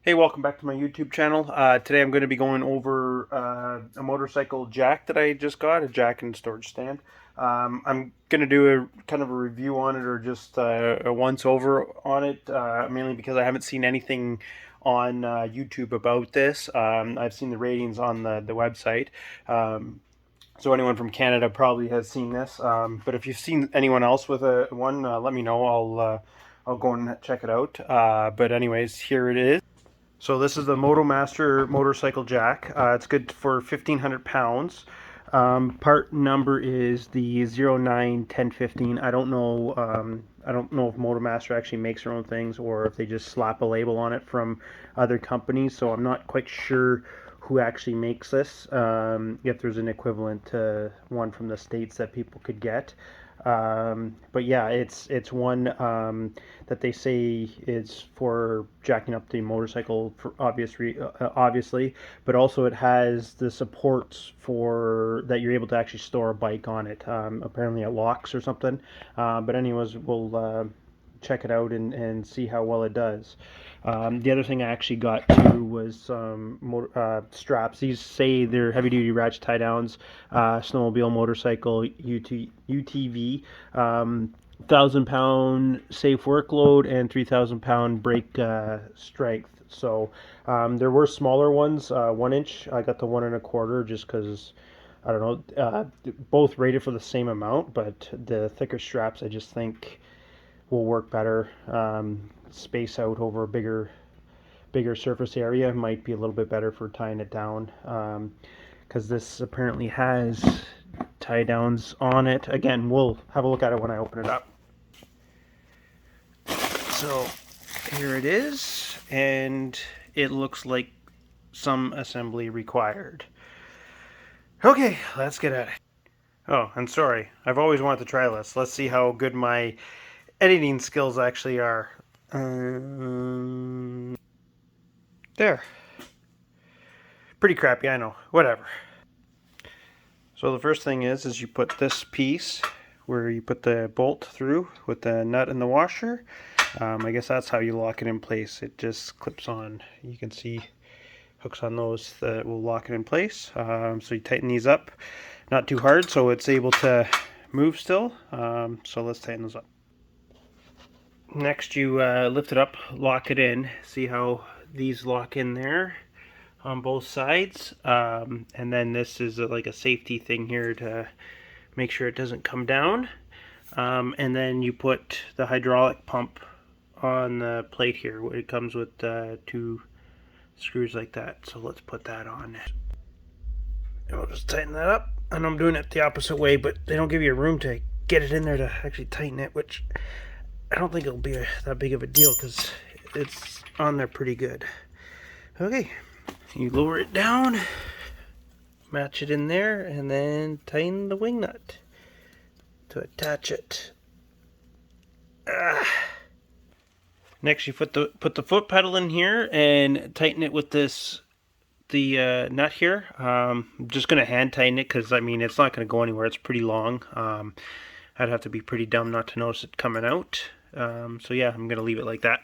Hey, welcome back to my YouTube channel. Today I'm going to be going over a motorcycle jack that I just got, a jack and storage stand. I'm going to do a kind of a review on it, or just a once over on it, mainly because I haven't seen anything on YouTube about this. I've seen the ratings on the website. So anyone from Canada probably has seen this. But if you've seen anyone else with a one, let me know. I'll go and check it out. But anyways, here it is. So this is the Motormaster Motorcycle Jack. It's good for 1,500 pounds. Part number is the 091015. I don't know. I don't know if Motormaster actually makes their own things or if they just slap a label on it from other companies. So I'm not quite sure who actually makes this. If there's an equivalent to one from the States that people could get. But yeah, it's one that they say is for jacking up the motorcycle for obviously, but also it has the supports for that you're able to actually store a bike on it. Apparently it locks or something. But anyways, we'll check it out and see how well it does. The other thing I actually got too was some straps. These say they're heavy duty ratchet tie downs, snowmobile, motorcycle, UTV, 1,000 pound safe workload, and 3,000 pound brake strength. So there were smaller ones, 1 inch. I got the 1 1/4 just because. I don't know. Both rated for the same amount, but the thicker straps I just think will work better. Space out over a bigger surface area might be a little bit better for tying it down, because this apparently has tie downs on it. Again, we'll have a look at it when I open it up. So here it is, and it looks like some assembly required. Okay, let's get at it. Oh, and sorry, I've always wanted to try this. Let's see how good my editing skills actually are. There. Pretty crappy, I know. Whatever. So the first thing is you put this piece where you put the bolt through with the nut and the washer. I guess that's how you lock it in place. It just clips on. You can see hooks on those that will lock it in place. So you tighten these up, not too hard, so it's able to move still. So let's tighten those up. Next, you lift it up, lock it in. See how these lock in there on both sides. And then this is like a safety thing here to make sure it doesn't come down. And then you put the hydraulic pump on the plate here. It comes with 2 screws like that. So let's put that on. And we'll just tighten that up. And I'm doing it the opposite way, but they don't give you room to get it in there to actually tighten it, which I don't think it'll be that big of a deal because it's on there pretty good. Okay, you lower it down, match it in there, and then tighten the wing nut to attach it. Next, you put the foot pedal in here and tighten it with the nut here. I'm just gonna hand tighten it because I mean it's not gonna go anywhere. It's pretty long. I'd have to be pretty dumb not to notice it coming out. So yeah, I'm gonna leave it like that.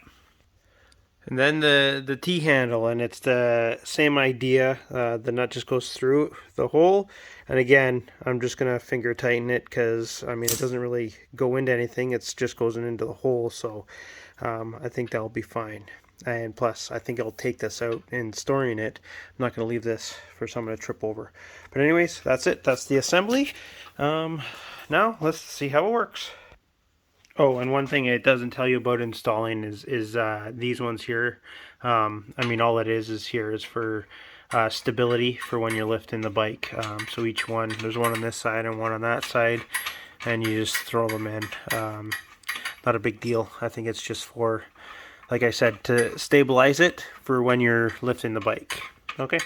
And then the T-handle, and it's the same idea. The nut just goes through the hole, and again, I'm just gonna finger tighten it because I mean it doesn't really go into anything. It just goes into the hole, so I think that'll be fine. And plus, I think I'll take this out in storing it. I'm not gonna leave this for someone to trip over. But anyways, that's it. That's the assembly. Now let's see how it works. Oh, and one thing it doesn't tell you about installing is these ones here. I mean, all it is here is for stability for when you're lifting the bike. So each one, there's one on this side and one on that side, and you just throw them in. Not a big deal. I think it's just for, like I said, to stabilize it for when you're lifting the bike. Okay.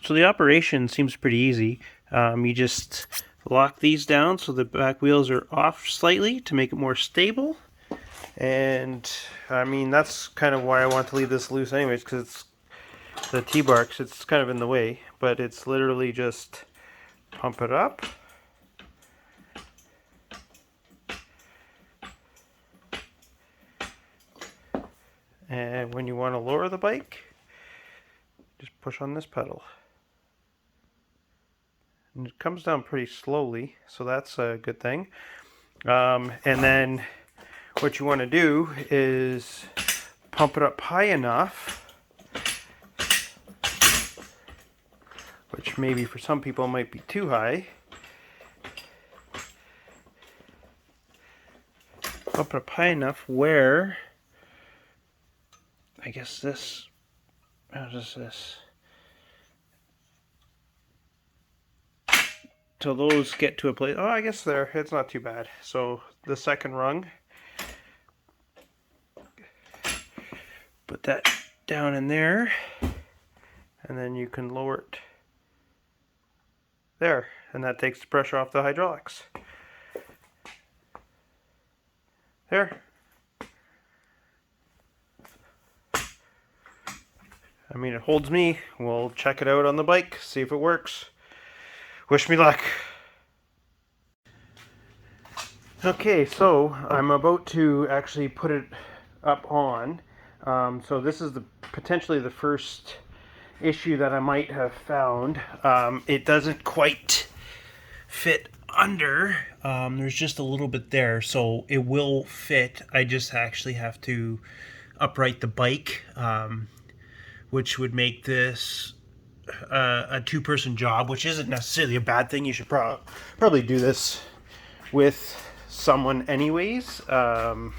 So the operation seems pretty easy. You just lock these down so the back wheels are off slightly to make it more stable. And I mean, that's kind of why I want to leave this loose anyways, because it's the T-bar, it's kind of in the way, but it's literally just pump it up. And when you want to lower the bike, just push on this pedal. And it comes down pretty slowly, so that's a good thing. And then what you want to do is pump it up high enough, which maybe for some people might be too high. Pump it up high enough where, I guess this, how does this? Till those get to a place, oh, I guess there, it's not too bad. So the second rung, put that down in there, and then you can lower it there, and that takes the pressure off the hydraulics. There. I mean, it holds me. We'll check it out on the bike, see if it works. Wish me luck. Okay, so I'm about to actually put it up on. So this is potentially the first issue that I might have found. It doesn't quite fit under. There's just a little bit there, so it will fit. I just actually have to upright the bike, which would make this a two-person job, which isn't necessarily a bad thing. You should probably do this with someone anyways. So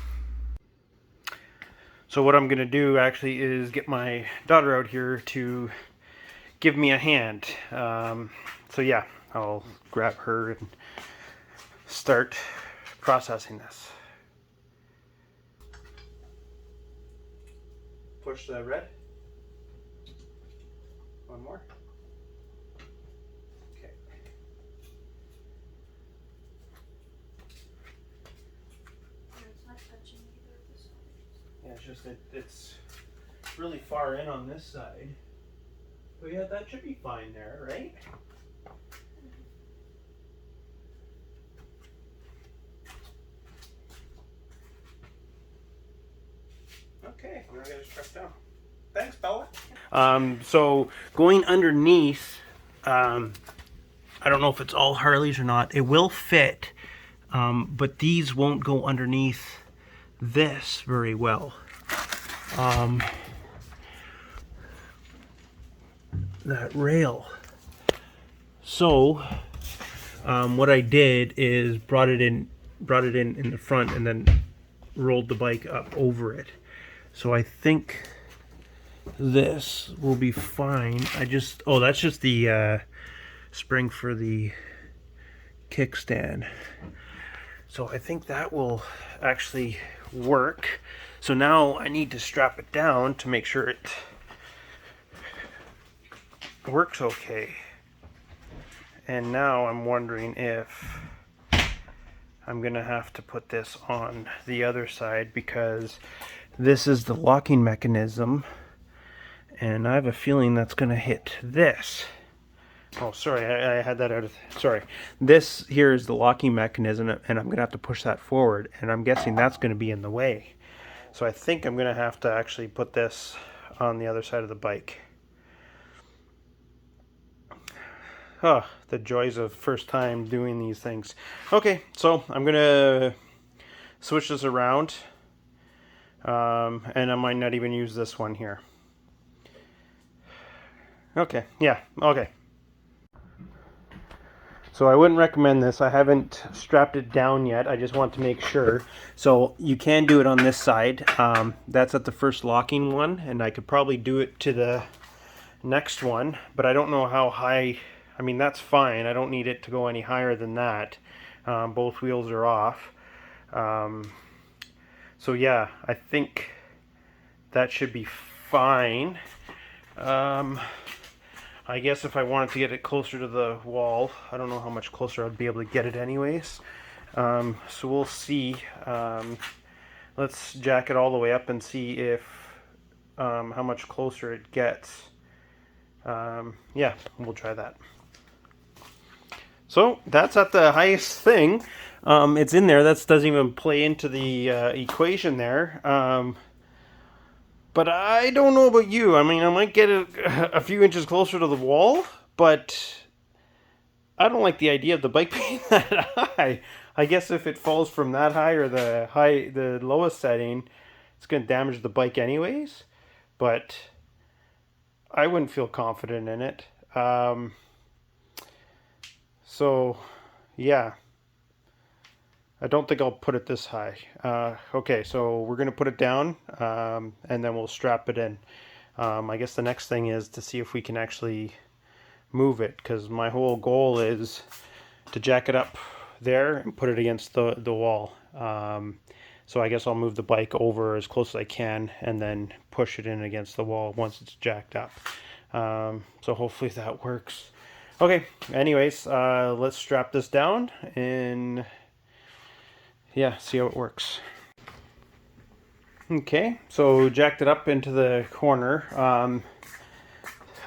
what I'm gonna do actually is get my daughter out here to give me a hand. So yeah, I'll grab her and start processing this. Push the red. One more. Okay. It's not touching either of the sides. Yeah, it's just that it's really far in on this side. But yeah, that should be fine there, right? Okay, now I gotta strap down. Thanks, Bella. So going underneath, I don't know if it's all Harleys or not. It will fit, but these won't go underneath this very well. That rail. So what I did is brought it in the front and then rolled the bike up over it. So I think this will be fine. Oh, that's just the spring for the kickstand. So I think that will actually work. So now I need to strap it down to make sure it works okay. And now I'm wondering if I'm gonna have to put this on the other side, because this is the locking mechanism, and I have a feeling that's gonna hit this. Oh, sorry, I had that out of, sorry. This here is the locking mechanism, and I'm gonna have to push that forward, and I'm guessing that's gonna be in the way. So I think I'm gonna have to actually put this on the other side of the bike. Oh, the joys of first time doing these things. Okay, so I'm gonna switch this around, and I might not even use this one here. Okay, yeah, okay. So I wouldn't recommend this. I haven't strapped it down yet. I just want to make sure. So you can do it on this side. That's at the first locking one, and I could probably do it to the next one, but I don't know how high. I mean, that's fine. I don't need it to go any higher than that. Both wheels are off. So yeah, I think that should be fine. I guess if I wanted to get it closer to the wall, I don't know how much closer I'd be able to get it anyways. So we'll see. Let's jack it all the way up and see if how much closer it gets. Yeah, we'll try that. So that's at the highest thing. It's in there. That doesn't even play into the equation there. But I don't know about you. I mean, I might get it a few inches closer to the wall, but I don't like the idea of the bike being that high. I guess if it falls from that high or the lowest setting, it's going to damage the bike anyways. But I wouldn't feel confident in it. So, yeah. I don't think I'll put it this high. Okay, so we're going to put it down, and then we'll strap it in. I guess the next thing is to see if we can actually move it, because my whole goal is to jack it up there and put it against the wall. So I guess I'll move the bike over as close as I can and then push it in against the wall once it's jacked up. So hopefully that works. Okay, anyways, let's strap this down and yeah, see how it works. Okay, so jacked it up into the corner.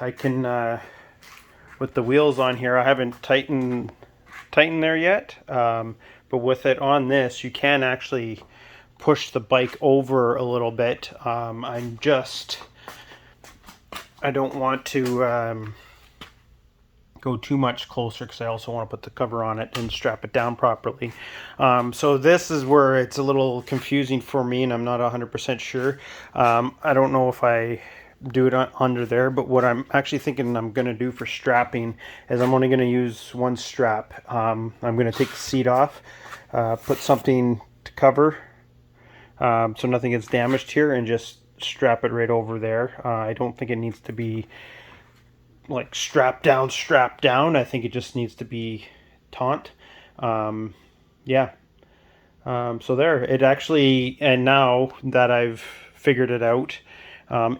I can, with the wheels on here, I haven't tightened there yet, but with it on this, you can actually push the bike over a little bit. I don't want to go too much closer because I also want to put the cover on it and strap it down properly. So this is where it's a little confusing for me, and I'm not 100% sure. I don't know if I do it under there, but what I'm actually thinking I'm going to do for strapping is I'm only going to use one strap. I'm going to take the seat off, put something to cover so nothing gets damaged here, and just strap it right over there. I don't think it needs to be like strap down. I think it just needs to be taut. Yeah. So there, it actually, and now that I've figured it out,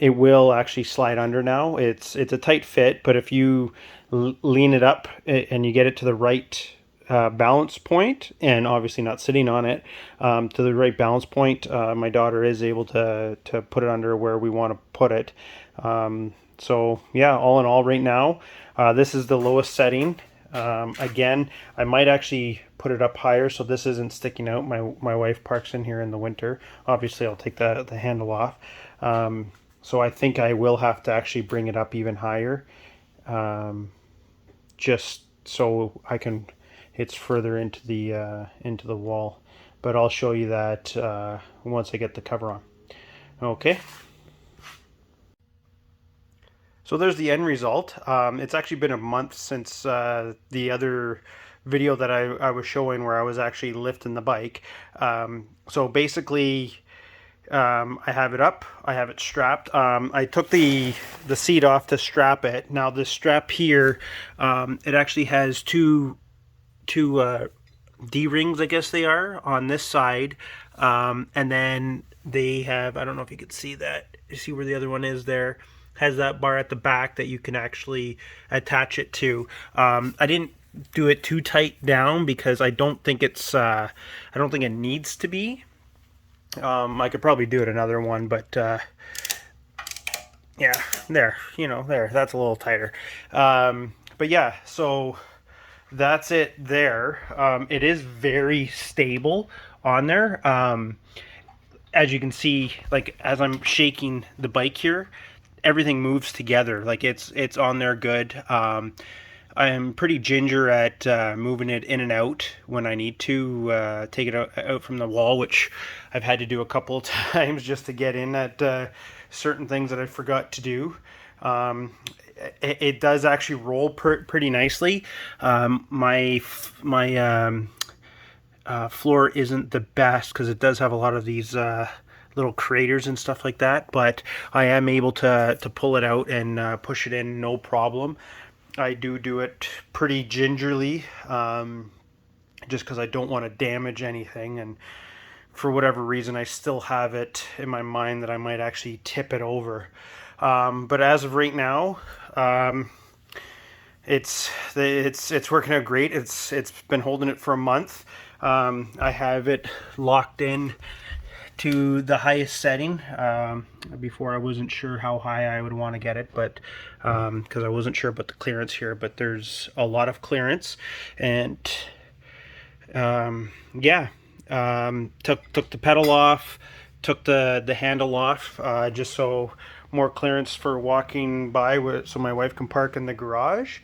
it will actually slide under now. It's a tight fit, but if you lean it up and you get it to the right balance point, and obviously not sitting on it, to the right balance point, my daughter is able to put it under where we want to put it. So yeah, all in all right now, this is the lowest setting. Again, I might actually put it up higher so this isn't sticking out. My wife parks in here in the winter. Obviously I'll take the handle off. So I think I will have to actually bring it up even higher, just so it's further into the wall. But I'll show you that once I get the cover on. Okay. So there's the end result. It's actually been a month since the other video that I was showing where I was actually lifting the bike. So basically, I have it up, I have it strapped. I took the seat off to strap it. Now this strap here, it actually has two D-rings, I guess they are, on this side. And then they have, I don't know if you can see that, you see where the other one is there, has that bar at the back that you can actually attach it to. I didn't do it too tight down because I don't think it's, I don't think it needs to be. I could probably do it another one, but yeah, there, there, that's a little tighter. But yeah, so that's it there. It is very stable on there. As you can see, like as I'm shaking the bike here, everything moves together. Like it's on there good. I'm pretty ginger at moving it in and out when I need to take it out from the wall, which I've had to do a couple of times just to get in at certain things that I forgot to do. It does actually roll pretty nicely. My floor isn't the best because it does have a lot of these little craters and stuff like that, but I am able to pull it out and push it in no problem. I do it pretty gingerly, just because I don't want to damage anything, and for whatever reason I still have it in my mind that I might actually tip it over. But as of right now, it's working out great. It's been holding it for a month. I have it locked in to the highest setting. Before I wasn't sure how high I would want to get it, but because I wasn't sure about the clearance here, but there's a lot of clearance, and yeah, took the pedal off, took the handle off just so more clearance for walking by, so my wife can park in the garage.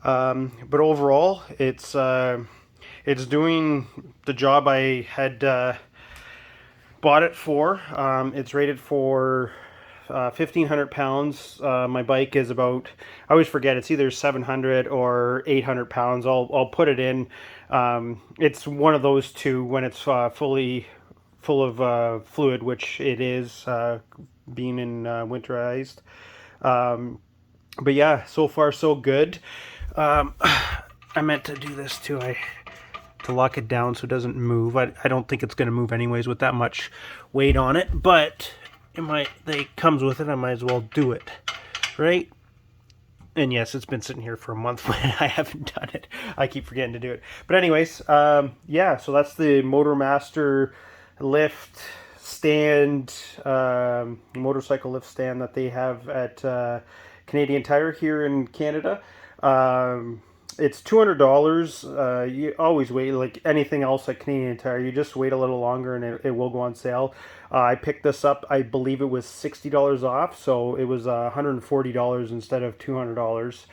But overall, it's doing the job I had bought it for. It's rated for 1,500 pounds. My bike is about, I always forget, it's either 700 or 800 pounds. I'll put it in. It's one of those two when it's fully full of fluid, which it is, being in winterized. But yeah, so far so good. I meant to do this too. To lock it down so it doesn't move. I don't think it's going to move anyways with that much weight on it, but it comes with it. I might as well do it, right? And yes, it's been sitting here for a month, but I haven't done it. I keep forgetting to do it. But anyways, yeah, so that's the Motormaster Lift stand, motorcycle lift stand that they have at Canadian Tire here in Canada. It's $200. You always wait, like anything else at Canadian Tire. You just wait a little longer, and it will go on sale. I picked this up. I believe it was $60 off, so it was $140 instead of $200.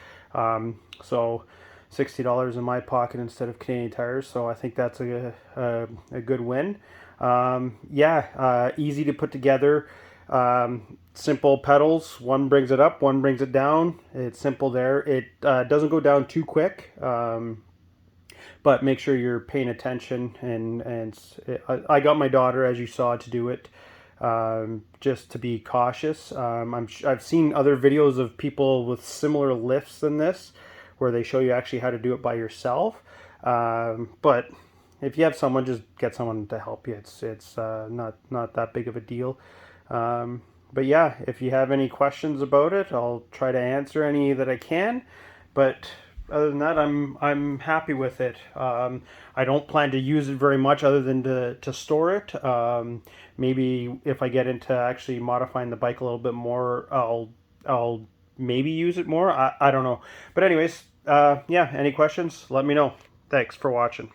So $60 in my pocket instead of Canadian Tires. So I think that's a good win. Yeah, easy to put together. Simple pedals. One brings it up, one brings it down. It's simple there. It doesn't go down too quick, but make sure you're paying attention. I got my daughter, as you saw, to do it, just to be cautious. I've seen other videos of people with similar lifts than this, where they show you actually how to do it by yourself. But if you have someone, just get someone to help you. It's not that big of a deal. But yeah, if you have any questions about it, I'll try to answer any that I can. But other than that, I'm happy with it. I don't plan to use it very much other than to store it. Maybe if I get into actually modifying the bike a little bit more, I'll maybe use it more. I don't know. But anyways, yeah, any questions, let me know. Thanks for watching.